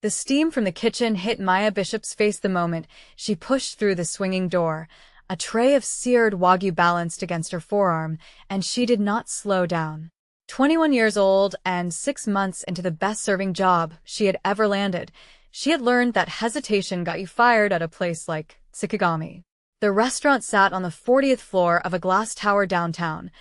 The steam from the kitchen hit Maya Bishop's face the moment she pushed through the swinging door. A tray of seared wagyu balanced against her forearm, and she did not slow down. 21 years old and 6 months into the best-serving job she had ever landed, she had learned that hesitation got you fired at a place like Tsukigami. The restaurant sat on the 40th floor of a glass tower downtown,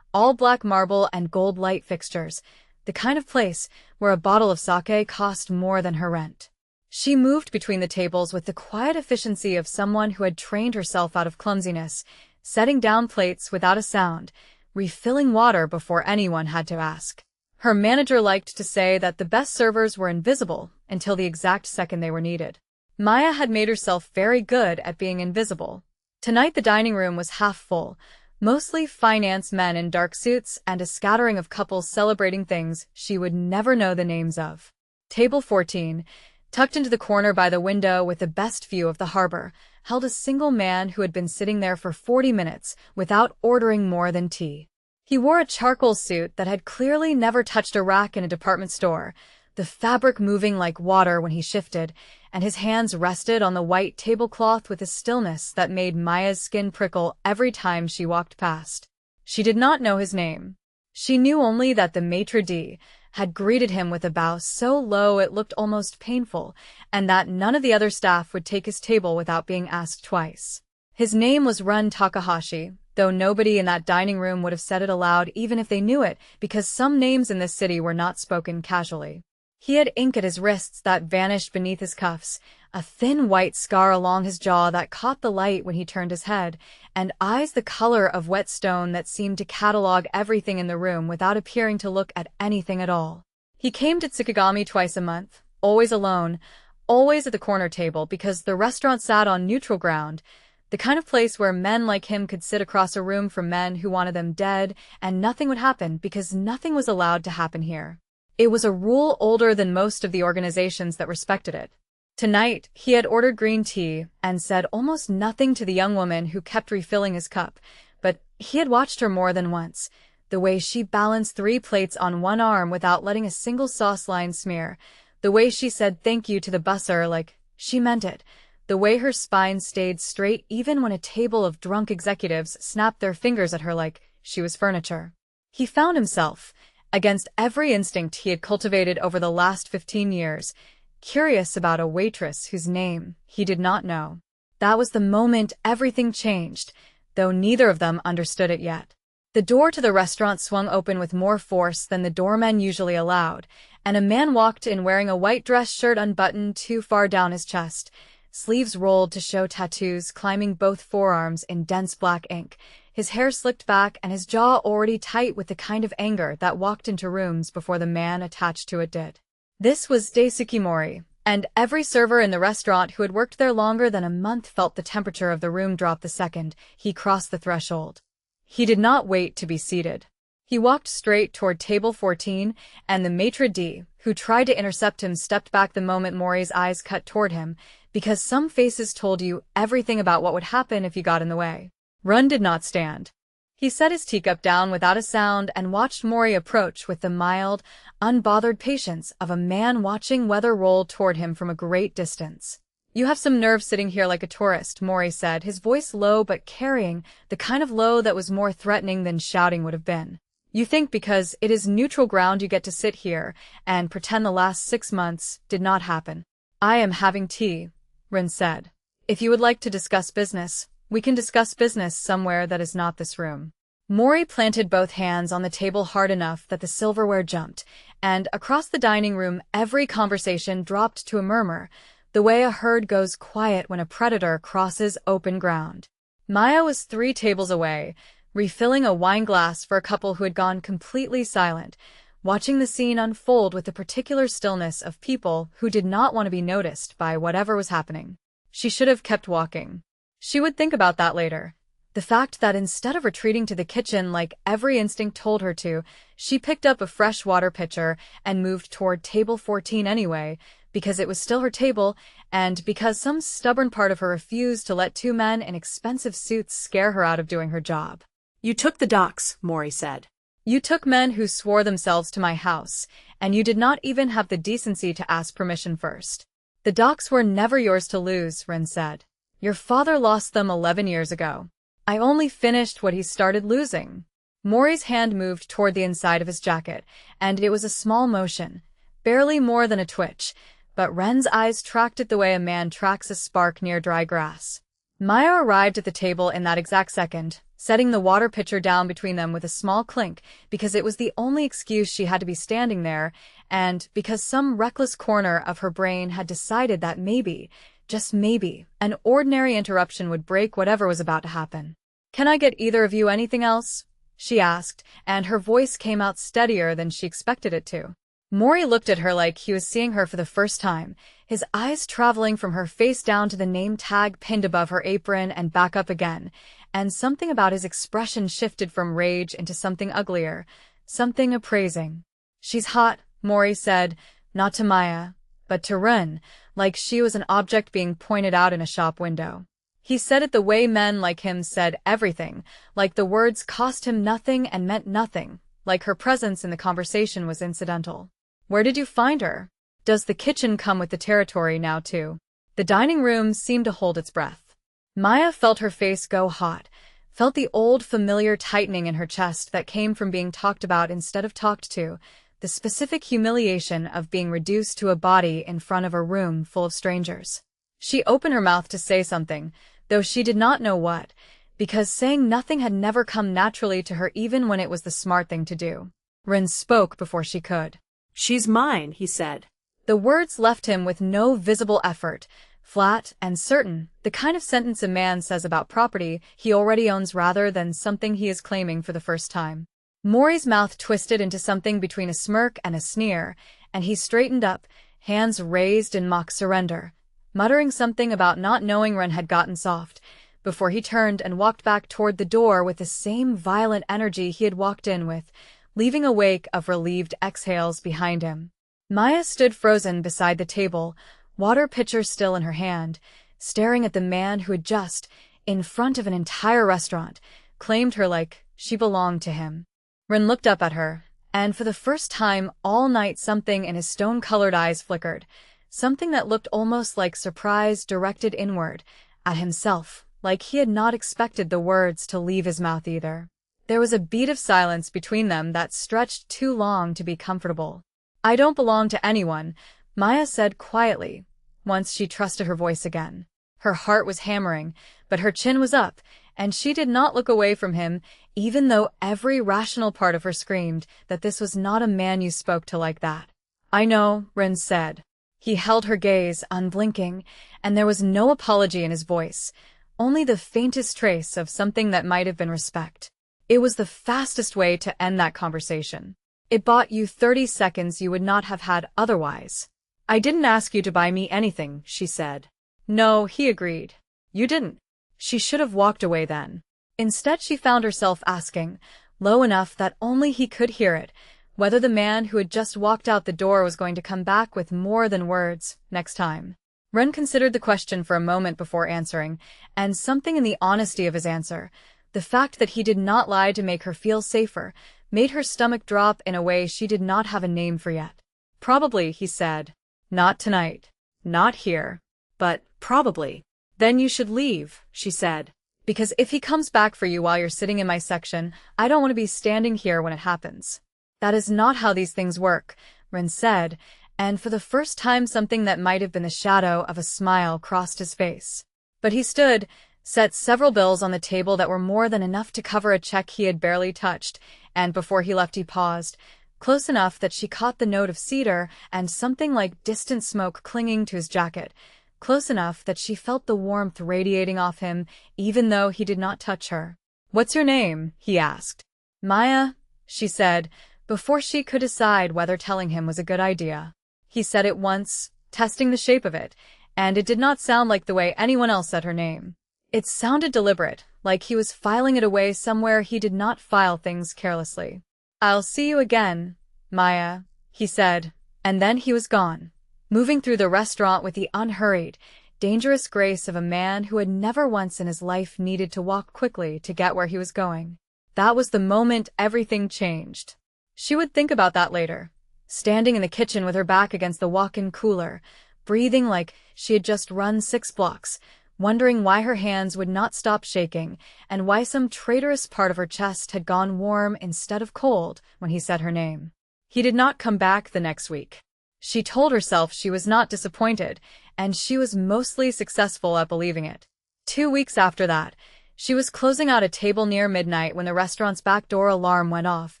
all black marble and gold light fixtures, the kind of place where a bottle of sake cost more than her rent. She moved between the tables with the quiet efficiency of someone who had trained herself out of clumsiness, setting down plates without a sound, refilling water before anyone had to ask. Her manager liked to say that the best servers were invisible until the exact second they were needed. Maya had made herself very good at being invisible. Tonight the dining room was half full, mostly finance men in dark suits and a scattering of couples celebrating things she would never know the names of. Table 14, tucked into the corner by the window with the best view of the harbor, held a single man who had been sitting there for 40 minutes without ordering more than tea. He wore a charcoal suit that had clearly never touched a rack in a department store, the fabric moving like water when he shifted, and his hands rested on the white tablecloth with a stillness that made Maya's skin prickle every time she walked past. She did not know his name. She knew only that the maitre d' had greeted him with a bow so low it looked almost painful, and that none of the other staff would take his table without being asked twice. His name was Run Takahashi, though nobody in that dining room would have said it aloud even if they knew it, because some names in this city were not spoken casually. He had ink at his wrists that vanished beneath his cuffs, a thin white scar along his jaw that caught the light when he turned his head, and eyes the color of wet stone that seemed to catalog everything in the room without appearing to look at anything at all. He came to Tsukigami twice a month, always alone, always at the corner table because the restaurant sat on neutral ground, the kind of place where men like him could sit across a room from men who wanted them dead, and nothing would happen because nothing was allowed to happen here. It was a rule older than most of the organizations that respected it. Tonight, he had ordered green tea and said almost nothing to the young woman who kept refilling his cup, but he had watched her more than once, the way she balanced 3 plates on one arm without letting a single sauce line smear, the way she said thank you to the busser like she meant it, the way her spine stayed straight even when a table of drunk executives snapped their fingers at her like she was furniture. He found himself, against every instinct he had cultivated over the last 15 years, curious about a waitress whose name he did not know. That was the moment everything changed, though neither of them understood it yet. The door to the restaurant swung open with more force than the doormen usually allowed, and a man walked in wearing a white dress shirt unbuttoned too far down his chest, sleeves rolled to show tattoos climbing both forearms in dense black ink, his hair slicked back and his jaw already tight with the kind of anger that walked into rooms before the man attached to it did. This was Daisuke Mori, and every server in the restaurant who had worked there longer than a month felt the temperature of the room drop the second he crossed the threshold. He did not wait to be seated. He walked straight toward table 14, and the maitre d', who tried to intercept him, stepped back the moment Mori's eyes cut toward him, because some faces told you everything about what would happen if you got in the way. Run did not stand. He set his teacup down without a sound and watched Mori approach with the mild, unbothered patience of a man watching weather roll toward him from a great distance. "You have some nerve sitting here like a tourist," Mori said, his voice low but carrying, the kind of low that was more threatening than shouting would have been. "You think because it is neutral ground you get to sit here and pretend the last 6 months did not happen." "I am having tea," Rin said. "If you would like to discuss business, we can discuss business somewhere that is not this room." Mori planted both hands on the table hard enough that the silverware jumped, and across the dining room every conversation dropped to a murmur, the way a herd goes quiet when a predator crosses open ground. Maya was 3 tables away, refilling a wine glass for a couple who had gone completely silent, watching the scene unfold with the particular stillness of people who did not want to be noticed by whatever was happening. She should have kept walking. She would think about that later. The fact that instead of retreating to the kitchen like every instinct told her to, she picked up a fresh water pitcher and moved toward table 14 anyway, because it was still her table, and because some stubborn part of her refused to let 2 men in expensive suits scare her out of doing her job. "You took the docks," Mori said. You took men who swore themselves to my house, and you did not even have the decency to ask permission first. The docks were never yours to lose, Ren said. Your father lost them 11 years ago. I only finished what he started losing. Mori's hand moved toward the inside of his jacket, and it was a small motion, barely more than a twitch, but Ren's eyes tracked it the way a man tracks a spark near dry grass. Maya arrived at the table in that exact second, setting the water pitcher down between them with a small clink, because it was the only excuse she had to be standing there, and because some reckless corner of her brain had decided that maybe, just maybe, an ordinary interruption would break whatever was about to happen. Can I get either of you anything else? She asked, and her voice came out steadier than she expected it to. Mori looked at her like he was seeing her for the first time, his eyes traveling from her face down to the name tag pinned above her apron and back up again, and something about his expression shifted from rage into something uglier, something appraising. She's hot, Mori said, not to Maya, but to Ren, like she was an object being pointed out in a shop window. He said it the way men like him said everything, like the words cost him nothing and meant nothing, like her presence in the conversation was incidental. Where did you find her? Does the kitchen come with the territory now too? The dining room seemed to hold its breath. Maya felt her face go hot, felt the old familiar tightening in her chest that came from being talked about instead of talked to, the specific humiliation of being reduced to a body in front of a room full of strangers. She opened her mouth to say something, though she did not know what, because saying nothing had never come naturally to her even when it was the smart thing to do. Ren spoke before she could. She's mine, he said. The words left him with no visible effort, flat and certain, the kind of sentence a man says about property he already owns rather than something he is claiming for the first time. Mori's mouth twisted into something between a smirk and a sneer, and he straightened up, hands raised in mock surrender, muttering something about not knowing Ren had gotten soft, before he turned and walked back toward the door with the same violent energy he had walked in with, leaving a wake of relieved exhales behind him. Maya stood frozen beside the table, water pitcher still in her hand, staring at the man who had just, in front of an entire restaurant, claimed her like she belonged to him. Ren looked up at her, and for the first time all night something in his stone-colored eyes flickered, something that looked almost like surprise directed inward, at himself, like he had not expected the words to leave his mouth either. There was a beat of silence between them that stretched too long to be comfortable. I don't belong to anyone, Maya said quietly, once she trusted her voice again. Her heart was hammering, but her chin was up, and she did not look away from him, even though every rational part of her screamed that this was not a man you spoke to like that. I know, Ren said. He held her gaze, unblinking, and there was no apology in his voice, only the faintest trace of something that might have been respect. It was the fastest way to end that conversation. It bought you 30 seconds you would not have had otherwise. I didn't ask you to buy me anything, she said. No, he agreed. You didn't. She should have walked away then. Instead, she found herself asking, low enough that only he could hear it, whether the man who had just walked out the door was going to come back with more than words next time. Ren considered the question for a moment before answering, and something in the honesty of his answer, the fact that he did not lie to make her feel safer, made her stomach drop in a way she did not have a name for yet. Probably, he said. Not tonight. Not here. But, probably. Then you should leave, she said. Because if he comes back for you while you're sitting in my section, I don't want to be standing here when it happens. That is not how these things work, Ren said, and for the first time something that might have been the shadow of a smile crossed his face. But he stood, set several bills on the table that were more than enough to cover a check he had barely touched, and before he left he paused, close enough that she caught the note of cedar and something like distant smoke clinging to his jacket, close enough that she felt the warmth radiating off him, even though he did not touch her. What's your name? He asked. Maya, she said, before she could decide whether telling him was a good idea. He said it once, testing the shape of it, and it did not sound like the way anyone else said her name. It sounded deliberate, like he was filing it away somewhere he did not file things carelessly. I'll see you again, Maya, he said, and then he was gone, moving through the restaurant with the unhurried, dangerous grace of a man who had never once in his life needed to walk quickly to get where he was going. That was the moment everything changed. She would think about that later, standing in the kitchen with her back against the walk-in cooler, breathing like she had just run 6 blocks, wondering why her hands would not stop shaking and why some traitorous part of her chest had gone warm instead of cold when he said her name. He did not come back the next week. She told herself she was not disappointed, and she was mostly successful at believing it. 2 weeks after that, she was closing out a table near midnight when the restaurant's back door alarm went off,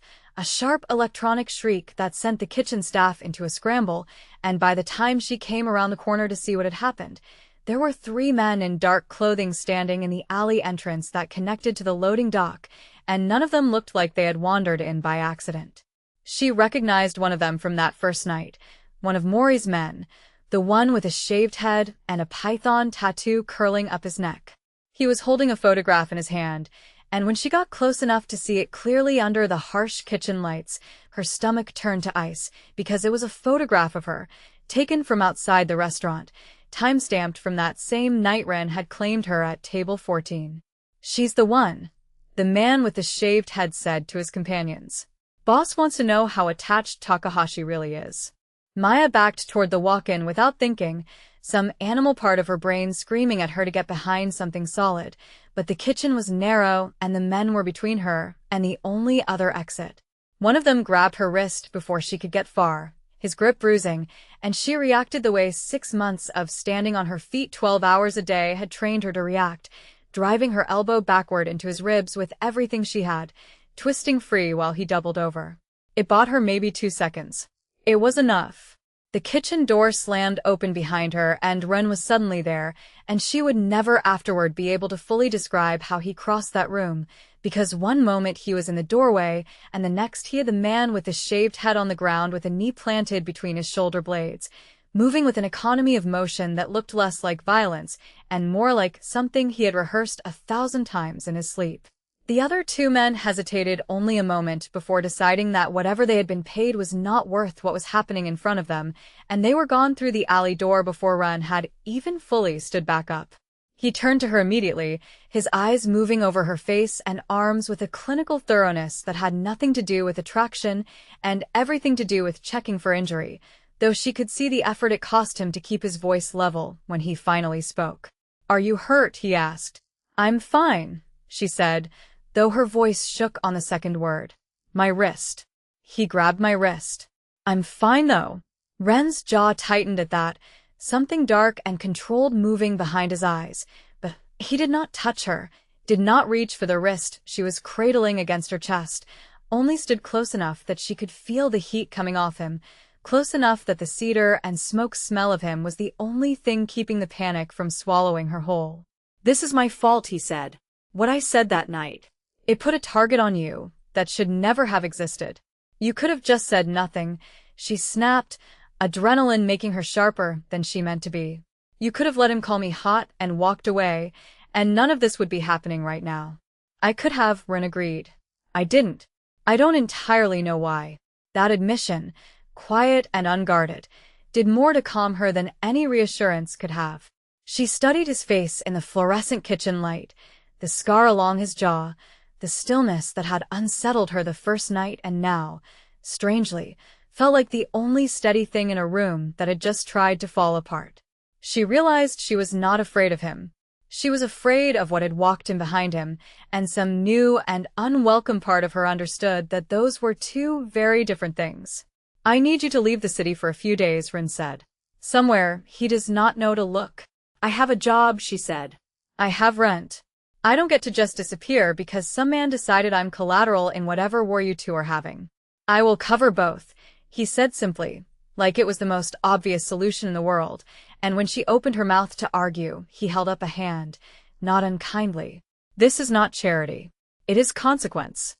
a sharp electronic shriek that sent the kitchen staff into a scramble, and by the time she came around the corner to see what had happened, there were 3 men in dark clothing standing in the alley entrance that connected to the loading dock, and none of them looked like they had wandered in by accident. She recognized one of them from that first night, one of Maury's men, the one with a shaved head and a python tattoo curling up his neck. He was holding a photograph in his hand, and when she got close enough to see it clearly under the harsh kitchen lights, her stomach turned to ice, because it was a photograph of her, taken from outside the restaurant, time-stamped from that same night Ren had claimed her at table 14. "She's the one," the man with the shaved head said to his companions. "Boss wants to know how attached Takahashi really is." Maya backed toward the walk-in without thinking, some animal part of her brain screaming at her to get behind something solid, but the kitchen was narrow and the men were between her and the only other exit. One of them grabbed her wrist before she could get far, his grip bruising, and she reacted the way 6 months of standing on her feet 12 hours a day had trained her to react, driving her elbow backward into his ribs with everything she had, twisting free while he doubled over. It bought her maybe 2 seconds. It was enough. The kitchen door slammed open behind her, and Ren was suddenly there, and she would never afterward be able to fully describe how he crossed that room, because one moment he was in the doorway, and the next he had the man with the shaved head on the ground with a knee planted between his shoulder blades, moving with an economy of motion that looked less like violence and more like something he had rehearsed 1,000 times in his sleep. The other 2 men hesitated only a moment before deciding that whatever they had been paid was not worth what was happening in front of them, and they were gone through the alley door before Ren had even fully stood back up. He turned to her immediately, his eyes moving over her face and arms with a clinical thoroughness that had nothing to do with attraction and everything to do with checking for injury, though she could see the effort it cost him to keep his voice level when he finally spoke. "Are you hurt?" he asked. "I'm fine," she said, though her voice shook on the second word. "My wrist." He grabbed my wrist. "I'm fine, though." Ren's jaw tightened at that, something dark and controlled moving behind his eyes, but he did not touch her, did not reach for the wrist she was cradling against her chest, only stood close enough that she could feel the heat coming off him, close enough that the cedar and smoke smell of him was the only thing keeping the panic from swallowing her whole. "This is my fault," he said. "What I said that night. It put a target on you that should never have existed. You could have just said nothing," she snapped, adrenaline making her sharper than she meant to be. "You could have let him call me hot and walked away, and none of this would be happening right now." "I could have," Ren agreed. "I didn't. I don't entirely know why." That admission, quiet and unguarded, did more to calm her than any reassurance could have. She studied his face in the fluorescent kitchen light, the scar along his jaw, the stillness that had unsettled her the first night and now, strangely, felt like the only steady thing in a room that had just tried to fall apart. She realized she was not afraid of him. She was afraid of what had walked in behind him, and some new and unwelcome part of her understood that those were 2 very different things. "I need you to leave the city for a few days," Ren said. "Somewhere he does not know to look." "I have a job," she said. "I have rent. I don't get to just disappear because some man decided I'm collateral in whatever war you 2 are having. I will cover both," he said simply, like it was the most obvious solution in the world, and when she opened her mouth to argue, he held up a hand, not unkindly. "This is not charity. It is consequence.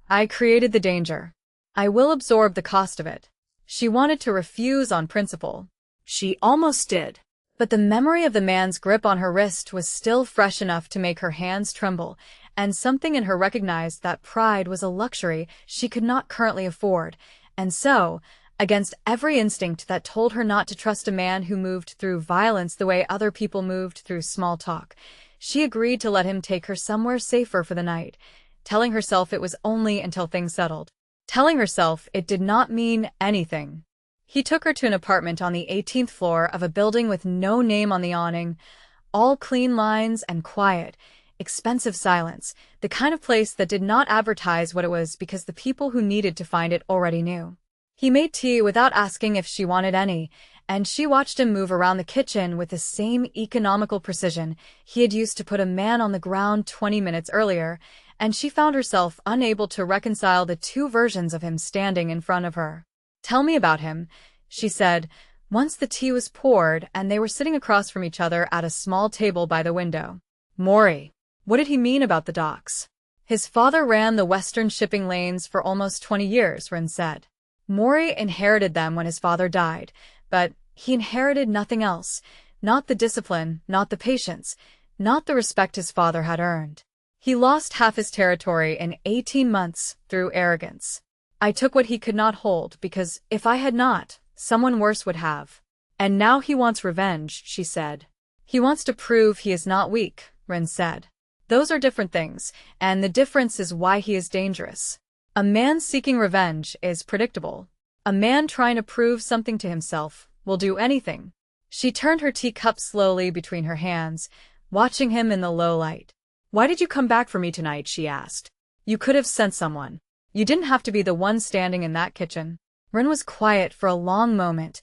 I created the danger. I will absorb the cost of it." She wanted to refuse on principle. She almost did. But the memory of the man's grip on her wrist was still fresh enough to make her hands tremble, and something in her recognized that pride was a luxury she could not currently afford, and so, against every instinct that told her not to trust a man who moved through violence the way other people moved through small talk, she agreed to let him take her somewhere safer for the night, telling herself it was only until things settled. Telling herself it did not mean anything. He took her to an apartment on the 18th floor of a building with no name on the awning, all clean lines and quiet, expensive silence, the kind of place that did not advertise what it was because the people who needed to find it already knew. He made tea without asking if she wanted any, and she watched him move around the kitchen with the same economical precision he had used to put a man on the ground 20 minutes earlier, and she found herself unable to reconcile the two versions of him standing in front of her. "Tell me about him," she said, once the tea was poured and they were sitting across from each other at a small table by the window. Maury. What did he mean about the docks? His father ran the Western shipping lanes for almost 20 years, Rin said. Maury inherited them when his father died, but he inherited nothing else, not the discipline, not the patience, not the respect his father had earned. He lost half his territory in 18 months through arrogance. I took what he could not hold because if I had not, someone worse would have. And now he wants revenge, she said. He wants to prove he is not weak, Rin said. Those are different things, and the difference is why he is dangerous. A man seeking revenge is predictable. A man trying to prove something to himself will do anything. She turned her teacup slowly between her hands, watching him in the low light. Why did you come back for me tonight? She asked. You could have sent someone. You didn't have to be the one standing in that kitchen. Rin was quiet for a long moment,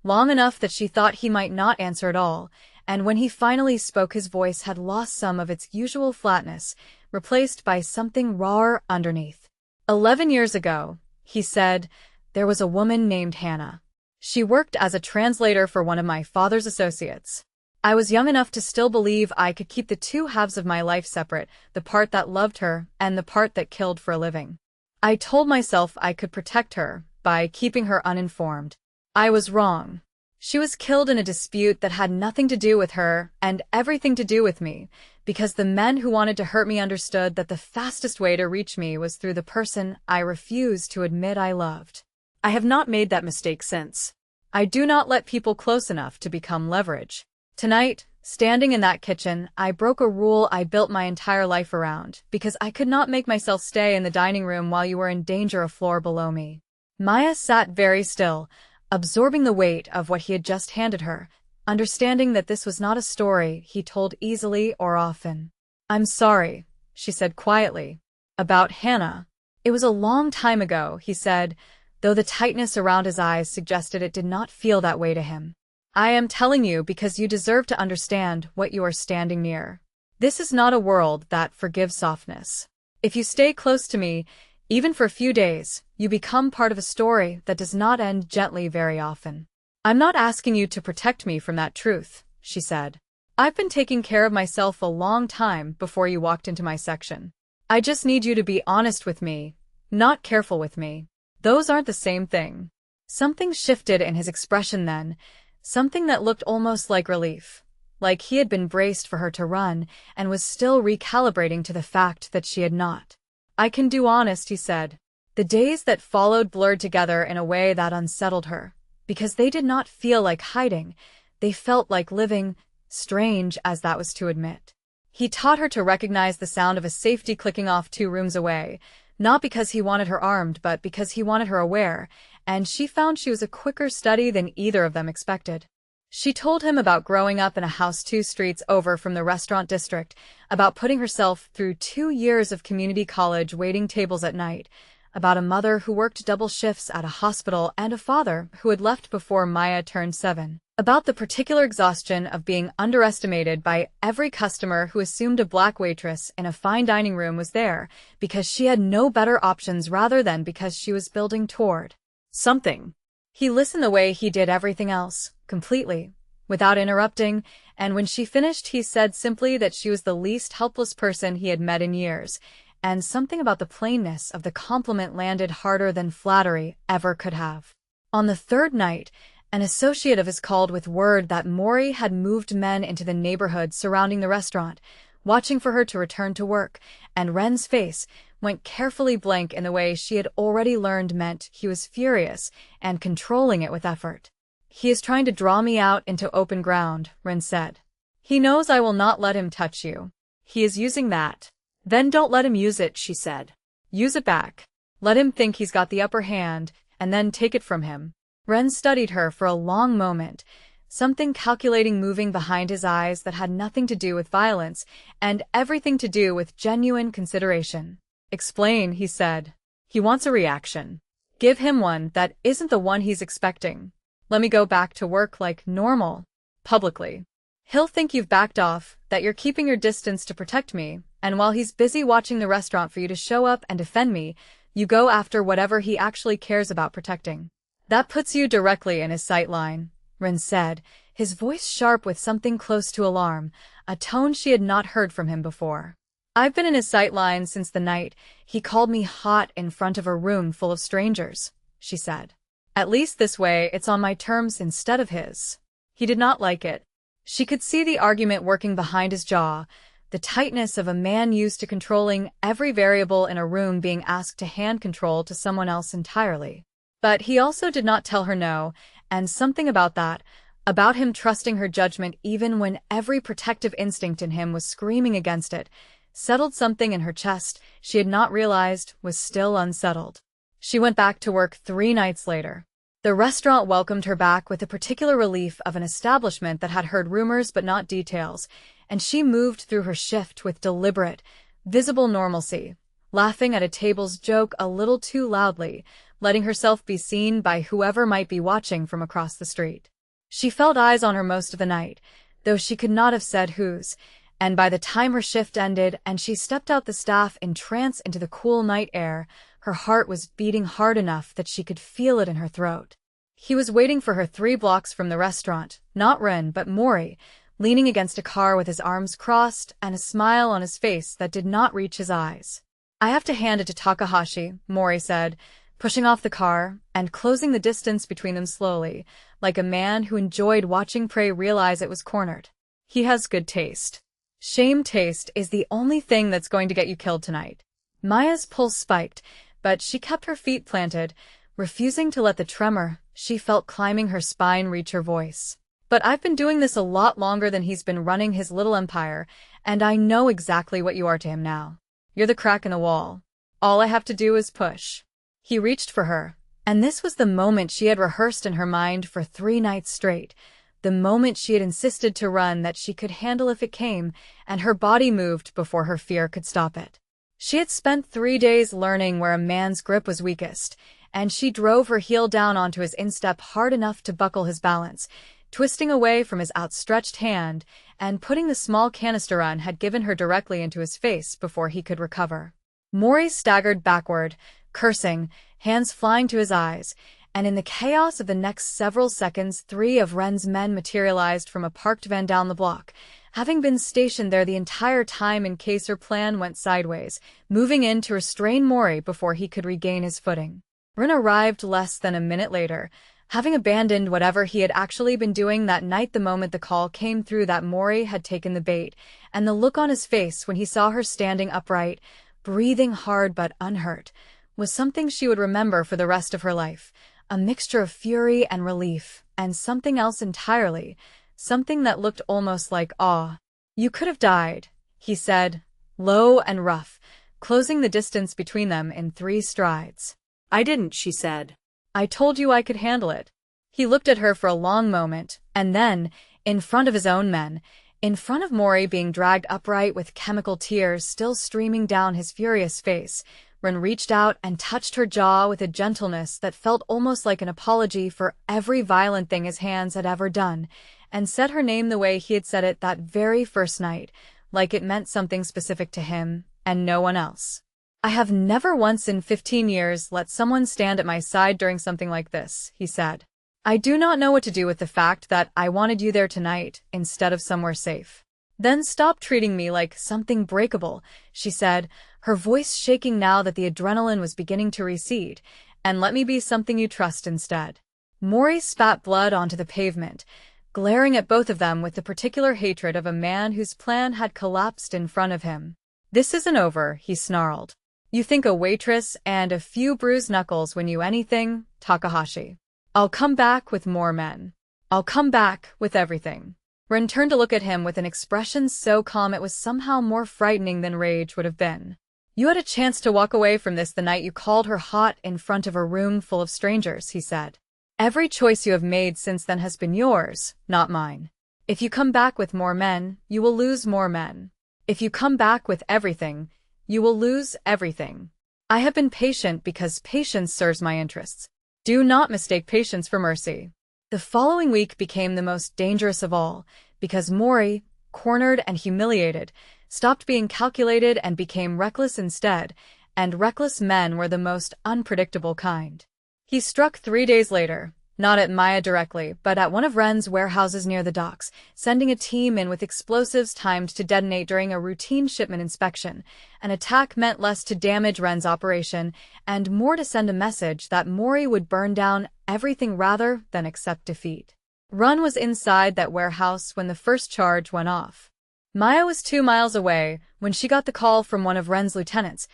long enough that she thought he might not answer at all, and when he finally spoke his voice had lost some of its usual flatness, replaced by something rawer underneath. 11 years ago, he said, there was a woman named Hannah. She worked as a translator for one of my father's associates. I was young enough to still believe I could keep the two halves of my life separate, the part that loved her and the part that killed for a living. I told myself I could protect her by keeping her uninformed. I was wrong. She was killed in a dispute that had nothing to do with her and everything to do with me, because the men who wanted to hurt me understood that the fastest way to reach me was through the person I refused to admit I loved. I have not made that mistake since. I do not let people close enough to become leverage. Tonight, standing in that kitchen, I broke a rule I built my entire life around, because I could not make myself stay in the dining room while you were in danger a floor below me. Maya sat very still, absorbing the weight of what he had just handed her, understanding that this was not a story he told easily or often. I'm sorry, she said quietly. About Hannah. It was a long time ago, he said, though the tightness around his eyes suggested it did not feel that way to him. I am telling you because you deserve to understand what you are standing near. This is not a world that forgives softness. If you stay close to me, even for a few days, you become part of a story that does not end gently very often. I'm not asking you to protect me from that truth, she said. I've been taking care of myself a long time before you walked into my section. I just need you to be honest with me, not careful with me. Those aren't the same thing. Something shifted in his expression then, something that looked almost like relief, like he had been braced for her to run and was still recalibrating to the fact that she had not. I can do honest, he said. The days that followed blurred together in a way that unsettled her, because they did not feel like hiding, they felt like living, strange as that was to admit. He taught her to recognize the sound of a safety clicking off 2 rooms away, not because he wanted her armed but because he wanted her aware, and she found she was a quicker study than either of them expected. She told him about growing up in a house 2 streets over from the restaurant district, about putting herself through 2 years of community college waiting tables at night, about a mother who worked double shifts at a hospital and a father who had left before Maya turned 7, about the particular exhaustion of being underestimated by every customer who assumed a black waitress in a fine dining room was there because she had no better options rather than because she was building toward something. He listened the way he did everything else, completely, without interrupting, and when she finished he said simply that she was the least helpless person he had met in years, and something about the plainness of the compliment landed harder than flattery ever could have. On the 3rd night, an associate of his called with word that Maury had moved men into the neighborhood surrounding the restaurant, watching for her to return to work, and Ren's face went carefully blank in the way she had already learned meant he was furious and controlling it with effort. He is trying to draw me out into open ground, Ren said. He knows I will not let him touch you. He is using that. Then don't let him use it, she said. Use it back. Let him think he's got the upper hand, and then take it from him. Ren studied her for a long moment, something calculating moving behind his eyes that had nothing to do with violence and everything to do with genuine consideration. Explain, he said. He wants a reaction. Give him one that isn't the one he's expecting. Let me go back to work like normal. Publicly. He'll think you've backed off, that you're keeping your distance to protect me, and while he's busy watching the restaurant for you to show up and defend me, you go after whatever he actually cares about protecting. That puts you directly in his sight line, Ren said, his voice sharp with something close to alarm, a tone she had not heard from him before. I've been in his sight line since the night he called me hot in front of a room full of strangers, she said. At least this way it's on my terms instead of his. He did not like it. She could see the argument working behind his jaw, the tightness of a man used to controlling every variable in a room being asked to hand control to someone else entirely. But he also did not tell her no, and something about that, about him trusting her judgment even when every protective instinct in him was screaming against it, settled something in her chest she had not realized was still unsettled. She went back to work 3 nights later. The restaurant welcomed her back with the particular relief of an establishment that had heard rumors but not details, and she moved through her shift with deliberate, visible normalcy, laughing at a table's joke a little too loudly, letting herself be seen by whoever might be watching from across the street. She felt eyes on her most of the night, though she could not have said whose, and by the time her shift ended and she stepped out the staff in trance into the cool night air, her heart was beating hard enough that she could feel it in her throat. He was waiting for her 3 blocks from the restaurant, not Ren but Mori, leaning against a car with his arms crossed and a smile on his face that did not reach his eyes. I have to hand it to Takahashi, Mori said, pushing off the car and closing the distance between them slowly, like a man who enjoyed watching prey realize it was cornered. He has good taste. Shame taste is the only thing that's going to get you killed tonight. Maya's pulse spiked, but she kept her feet planted, refusing to let the tremor she felt climbing her spine reach her voice. But I've been doing this a lot longer than he's been running his little empire, and I know exactly what you are to him now. You're the crack in the wall. All I have to do is push. He reached for her, and this was the moment she had rehearsed in her mind for 3 nights straight, the moment she had insisted to run that she could handle if it came, and her body moved before her fear could stop it. She had spent 3 days learning where a man's grip was weakest, and she drove her heel down onto his instep hard enough to buckle his balance, twisting away from his outstretched hand and putting the small canister Ren had given her directly into his face before he could recover. Mori staggered backward, cursing, hands flying to his eyes, and in the chaos of the next several seconds 3 of Ren's men materialized from a parked van down the block, having been stationed there the entire time in case her plan went sideways, moving in to restrain Mori before he could regain his footing. Ren arrived less than a minute later, having abandoned whatever he had actually been doing that night the moment the call came through that Mori had taken the bait, and the look on his face when he saw her standing upright, breathing hard but unhurt, was something she would remember for the rest of her life, a mixture of fury and relief, and something else entirely, something that looked almost like awe. You could have died, he said, low and rough, closing the distance between them in 3 strides. I didn't, she said. I told you I could handle it. He looked at her for a long moment, and then, in front of his own men, in front of Mori being dragged upright with chemical tears still streaming down his furious face, Ren reached out and touched her jaw with a gentleness that felt almost like an apology for every violent thing his hands had ever done, and said her name the way he had said it that very first night, like it meant something specific to him and no one else. I have never once in 15 years let someone stand at my side during something like this, he said. I do not know what to do with the fact that I wanted you there tonight instead of somewhere safe. Then stop treating me like something breakable, she said, her voice shaking now that the adrenaline was beginning to recede, and let me be something you trust instead. Mori spat blood onto the pavement, glaring at both of them with the particular hatred of a man whose plan had collapsed in front of him. This isn't over, he snarled. You think a waitress and a few bruised knuckles win you anything, Takahashi? I'll come back with more men. I'll come back with everything. Ren turned to look at him with an expression so calm it was somehow more frightening than rage would have been. You had a chance to walk away from this the night you called her hot in front of a room full of strangers, he said. Every choice you have made since then has been yours, not mine. If you come back with more men, you will lose more men. If you come back with everything, you will lose everything. I have been patient because patience serves my interests. Do not mistake patience for mercy. The following week became the most dangerous of all, because Mori, cornered and humiliated, stopped being calculated and became reckless instead, and reckless men were the most unpredictable kind. He struck 3 days later, not at Maya directly, but at one of Ren's warehouses near the docks, sending a team in with explosives timed to detonate during a routine shipment inspection. An attack meant less to damage Ren's operation, and more to send a message that Mori would burn down everything rather than accept defeat. Ren was inside that warehouse when the first charge went off. Maya was 2 miles away when she got the call from one of Ren's lieutenants,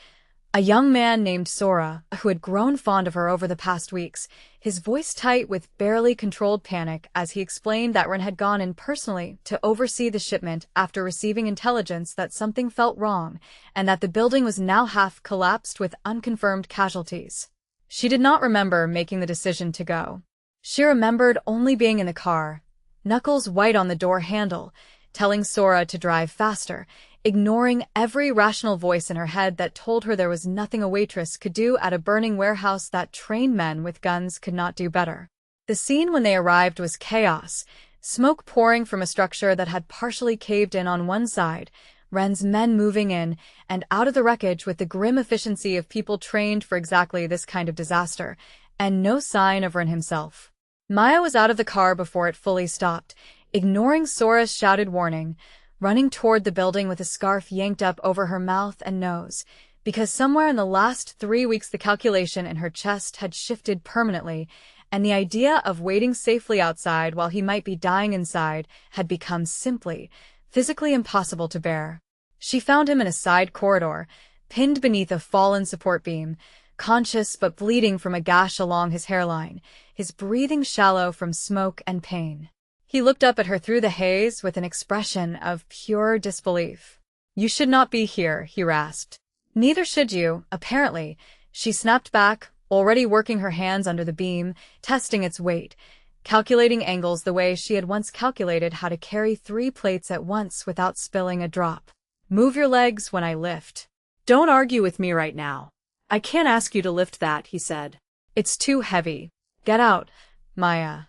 a young man named Sora, who had grown fond of her over the past weeks, his voice tight with barely controlled panic as he explained that Ren had gone in personally to oversee the shipment after receiving intelligence that something felt wrong and that the building was now half collapsed with unconfirmed casualties. She did not remember making the decision to go. She remembered only being in the car, knuckles white on the door handle, telling Sora to drive faster, ignoring every rational voice in her head that told her there was nothing a waitress could do at a burning warehouse that trained men with guns could not do better. The scene when they arrived was chaos, smoke pouring from a structure that had partially caved in on one side, Ren's men moving in and out of the wreckage with the grim efficiency of people trained for exactly this kind of disaster, and no sign of Ren himself. Maya was out of the car before it fully stopped, ignoring Sora's shouted warning, running toward the building with a scarf yanked up over her mouth and nose, because somewhere in the last 3 weeks the calculation in her chest had shifted permanently, and the idea of waiting safely outside while he might be dying inside had become simply, physically impossible to bear. She found him in a side corridor, pinned beneath a fallen support beam, conscious but bleeding from a gash along his hairline, his breathing shallow from smoke and pain. He looked up at her through the haze with an expression of pure disbelief. You should not be here, he rasped. Neither should you, apparently, she snapped back, already working her hands under the beam, testing its weight, calculating angles the way she had once calculated how to carry 3 plates at once without spilling a drop. Move your legs when I lift. Don't argue with me right now. I can't ask you to lift that, he said. It's too heavy. Get out, Maya.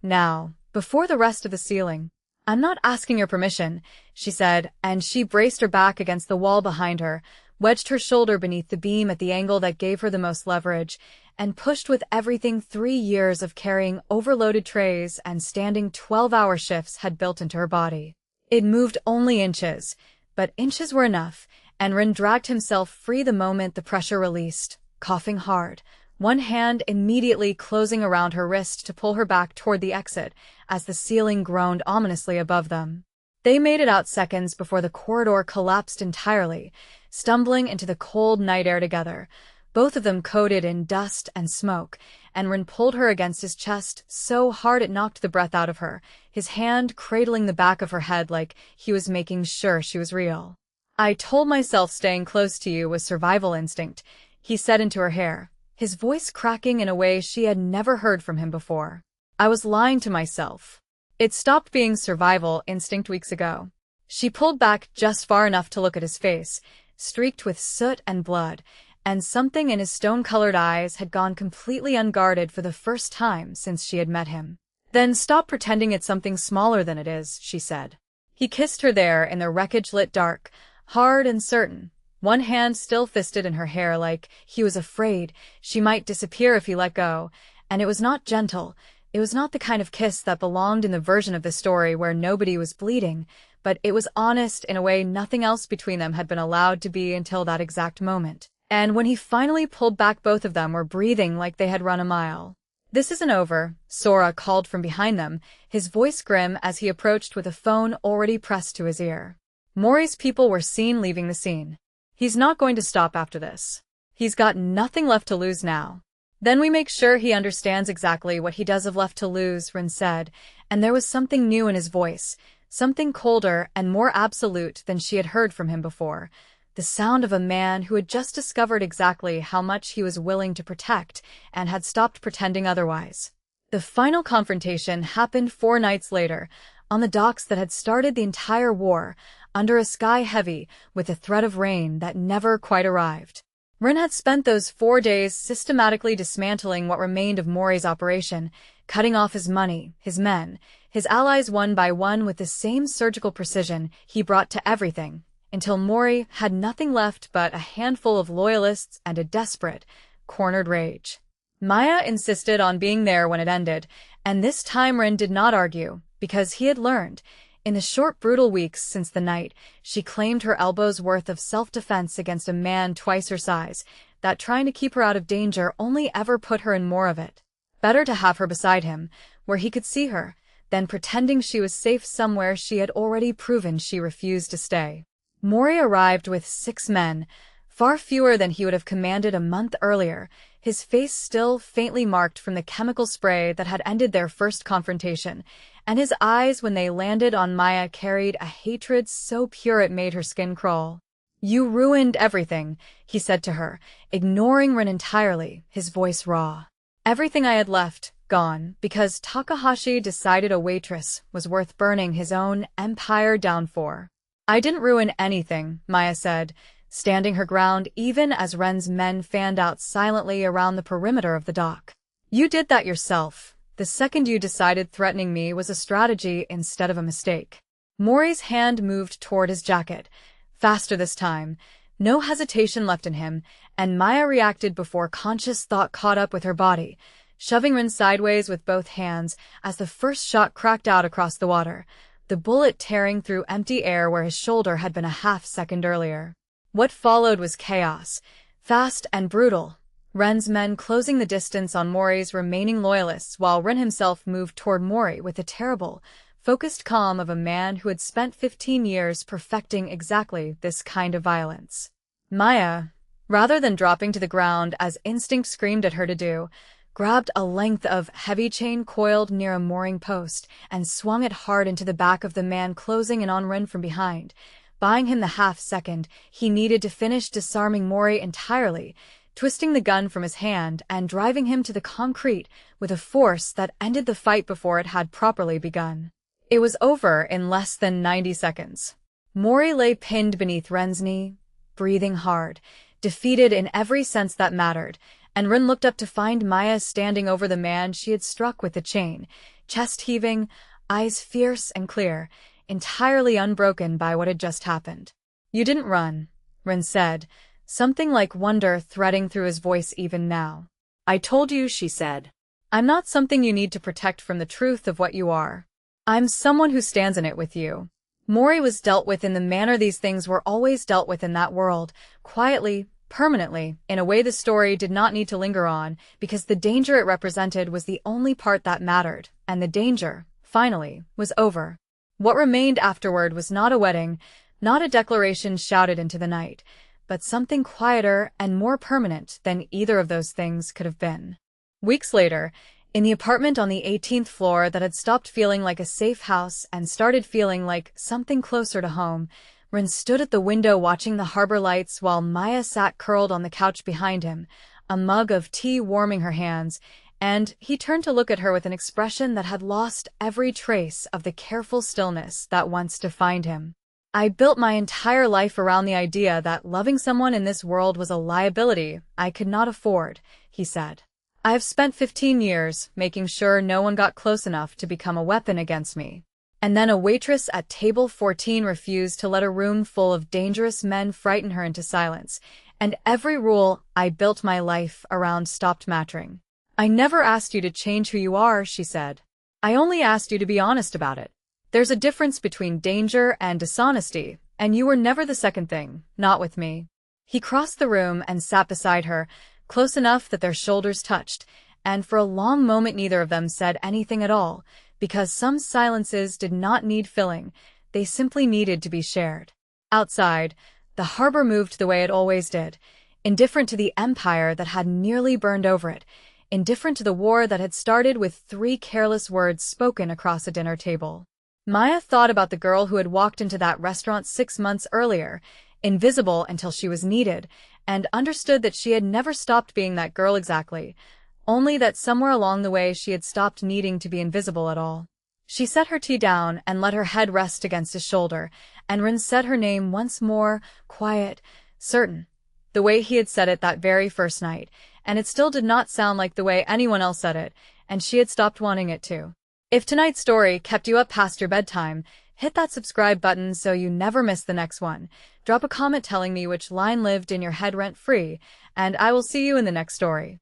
Now. Before the rest of the ceiling. I'm not asking your permission, she said, and she braced her back against the wall behind her, wedged her shoulder beneath the beam at the angle that gave her the most leverage, and pushed with everything 3 years of carrying overloaded trays and standing 12-hour shifts had built into her body. It moved only inches, but inches were enough, and Ren dragged himself free the moment the pressure released, coughing hard, one hand immediately closing around her wrist to pull her back toward the exit as the ceiling groaned ominously above them. They made it out seconds before the corridor collapsed entirely, stumbling into the cold night air together, both of them coated in dust and smoke, and Ren pulled her against his chest so hard it knocked the breath out of her, his hand cradling the back of her head like he was making sure she was real. I told myself staying close to you was survival instinct, he said into her hair, his voice cracking in a way she had never heard from him before. I was lying to myself. It stopped being survival instinct weeks ago. She pulled back just far enough to look at his face, streaked with soot and blood, and something in his stone-colored eyes had gone completely unguarded for the first time since she had met him. Then stop pretending it's something smaller than it is, she said. He kissed her there in the wreckage-lit dark, hard and certain, one hand still fisted in her hair like he was afraid she might disappear if he let go, and it was not gentle, it was not the kind of kiss that belonged in the version of the story where nobody was bleeding, but it was honest in a way nothing else between them had been allowed to be until that exact moment. And when he finally pulled back, both of them were breathing like they had run a mile. This isn't over, Sora called from behind them, his voice grim as he approached with a phone already pressed to his ear. Mori's people were seen leaving the scene. He's not going to stop after this. He's got nothing left to lose now. Then we make sure he understands exactly what he does have left to lose, Ren said, and there was something new in his voice, something colder and more absolute than she had heard from him before. The sound of a man who had just discovered exactly how much he was willing to protect and had stopped pretending otherwise. The final confrontation happened 4 nights later, on the docks that had started the entire war, under a sky heavy with the threat of rain that never quite arrived. Rin had spent those 4 days systematically dismantling what remained of Mori's operation, cutting off his money, his men, his allies one by one with the same surgical precision he brought to everything, until Mori had nothing left but a handful of loyalists and a desperate, cornered rage. Maya insisted on being there when it ended, and this time Rin did not argue, because he had learned. In the short, brutal weeks since the night, she claimed her elbow's worth of self-defense against a man twice her size, that trying to keep her out of danger only ever put her in more of it. Better to have her beside him, where he could see her, than pretending she was safe somewhere she had already proven she refused to stay. Mori arrived with 6 men, far fewer than he would have commanded a month earlier, his face still faintly marked from the chemical spray that had ended their first confrontation, and his eyes when they landed on Maya carried a hatred so pure it made her skin crawl. "You ruined everything," he said to her, ignoring Rin entirely, his voice raw. "Everything I had left, gone, because Takahashi decided a waitress was worth burning his own empire down for." "I didn't ruin anything," Maya said, standing her ground even as Ren's men fanned out silently around the perimeter of the dock. "You did that yourself. The second you decided threatening me was a strategy instead of a mistake." Mori's hand moved toward his jacket, faster this time, no hesitation left in him, and Maya reacted before conscious thought caught up with her body, shoving Rin sideways with both hands as the first shot cracked out across the water, the bullet tearing through empty air where his shoulder had been a half-second earlier. What followed was chaos, fast and brutal, Ren's men closing the distance on Mori's remaining loyalists while Rin himself moved toward Mori with the terrible, focused calm of a man who had spent 15 years perfecting exactly this kind of violence. Maya, rather than dropping to the ground as instinct screamed at her to do, grabbed a length of heavy chain coiled near a mooring post and swung it hard into the back of the man closing in on Rin from behind, buying him the half-second he needed to finish disarming Mori entirely, twisting the gun from his hand and driving him to the concrete with a force that ended the fight before it had properly begun. It was over in less than 90 seconds. Mori lay pinned beneath Ren's knee, breathing hard, defeated in every sense that mattered, and Rin looked up to find Maya standing over the man she had struck with the chain, chest heaving, eyes fierce and clear, entirely unbroken by what had just happened. "You didn't run," Rin said, something like wonder threading through his voice even now. "I told you," she said. "I'm not something you need to protect from the truth of what you are. I'm someone who stands in it with you." Mori was dealt with in the manner these things were always dealt with in that world, quietly, permanently, in a way the story did not need to linger on, because the danger it represented was the only part that mattered, and the danger, finally, was over. What remained afterward was not a wedding, not a declaration shouted into the night, but something quieter and more permanent than either of those things could have been. Weeks later, in the apartment on the 18th floor that had stopped feeling like a safe house and started feeling like something closer to home, Rin stood at the window watching the harbor lights while Maya sat curled on the couch behind him, a mug of tea warming her hands, and he turned to look at her with an expression that had lost every trace of the careful stillness that once defined him. "I built my entire life around the idea that loving someone in this world was a liability I could not afford," he said. "I have spent 15 years making sure no one got close enough to become a weapon against me." And then a waitress at table 14 refused to let a room full of dangerous men frighten her into silence, and every rule I built my life around stopped mattering. "I never asked you to change who you are," she said. "I only asked you to be honest about it. There's a difference between danger and dishonesty, and you were never the second thing, not with me." He crossed the room and sat beside her, close enough that their shoulders touched, and for a long moment neither of them said anything at all, because some silences did not need filling, they simply needed to be shared. Outside, the harbor moved the way it always did, indifferent to the empire that had nearly burned over it, indifferent to the war that had started with 3 careless words spoken across a dinner table. Maya thought about the girl who had walked into that restaurant 6 months earlier, invisible until she was needed, and understood that she had never stopped being that girl exactly, only that somewhere along the way she had stopped needing to be invisible at all. She set her tea down and let her head rest against his shoulder, and Rin said her name once more, quiet, certain, the way he had said it that very first night, and it still did not sound like the way anyone else said it, and she had stopped wanting it to. If tonight's story kept you up past your bedtime, hit that subscribe button so you never miss the next one. Drop a comment telling me which line lived in your head rent-free, and I will see you in the next story.